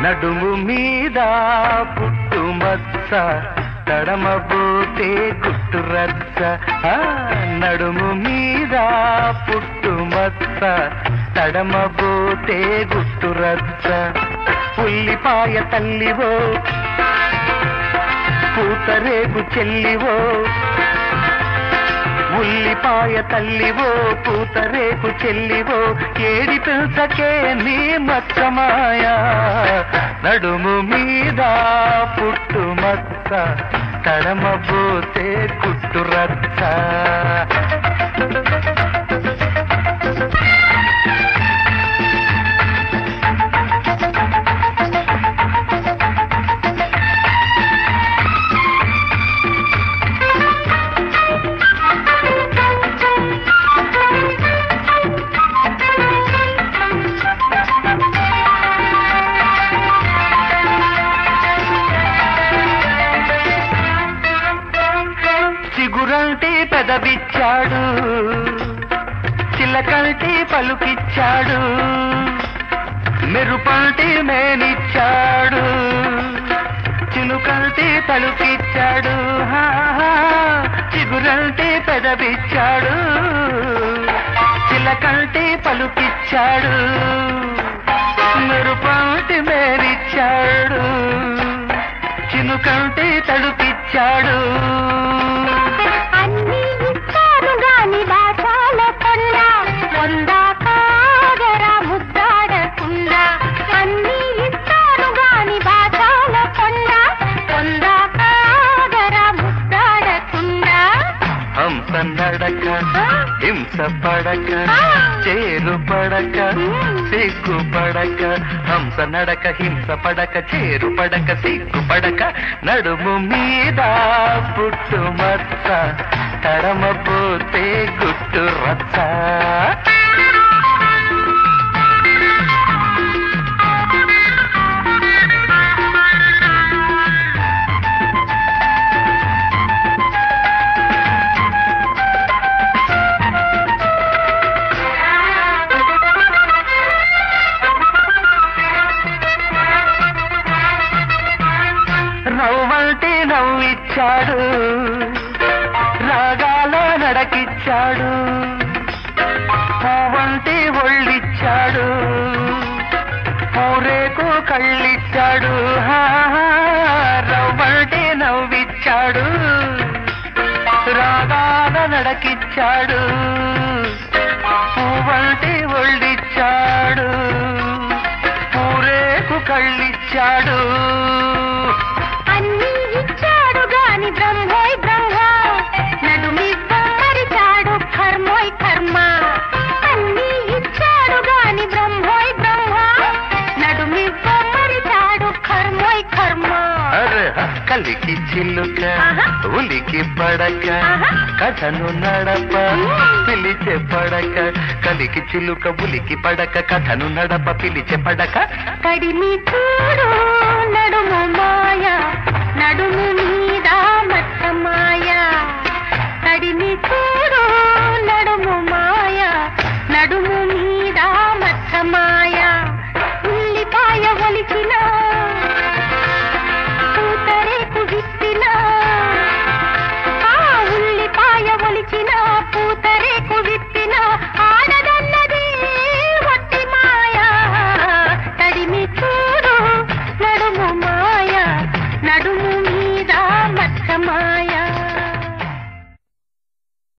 నడుము మీద పుట్టుమచ్చ తడమబోతే గుట్టు రచ్చ. నడుము మీద పుట్టుమచ్చ తడమబోతే గుట్టు రచ్చ. ఉల్లిపాయ తల్లివో పూతరేగు చెల్లివో, ఉల్లిపాయ తల్లివో పూతరేకు చెల్లివో, ఏడి పిల్చకే నీ మచ్చమాయా. నడుము మీద పుట్టుమచ్చ తడమబోతే గుట్టు రచ్చ. చిగురంటి పెదవిచ్చాడు, చిలకంటి పలుకిచ్చాడు, మెరుపంటి మేనిచ్చాడు, చిలుకంటి తలుకిచ్చాడు. చిగురంటి పెదవిచ్చాడు, చిలకంటి పలుకిచ్చాడు, మెరుపంటి మేనిచ్చాడు, చినుకంటి తలుకిచ్చాడు. హంస నడక హింస పడక చేరు పడక సిగ్గు పడక. హంస నడక హింస పడక చేరు పడక సిగ్గు పడక. నడుము మీద పుట్టుమచ్చ తడమపోతే గుట్టు రచ్చ. నవ్వంటి నవ్విచ్చాడు, రాగాల నడకిచ్చాడు, పూవంటి ఒళ్ళిచ్చాడు, పూరేకు కళ్ళిచ్చాడు. రవ్వంటి నవ్విచ్చాడు, రాగాల నడకిచ్చాడు, పూవంటి ఒళ్ళిచ్చాడు, పూరేకు కళ్ళిచ్చాడు. అన్నీ ఇచ్చాడు గాని బ్రహ్మోయ్ బ్రహ్మ, నడుమివ్వ మరిచాడు కర్మోయ్ కర్మ. అన్నీ ఇచ్చాడు గాని బ్రహ్మోయ్ బ్రహ్మ, నడుమివ్వ మరిచాడు కర్మోయ్ కర్మ. కలికి చిల్లుక ఉలికి పడక కథను నడప పిలిచే పడక. కలికి చిల్లుక ఉలికి పడక కథను నడప పిలిచే పడక. కడిమి చూడు నడుము మాయ, నడుము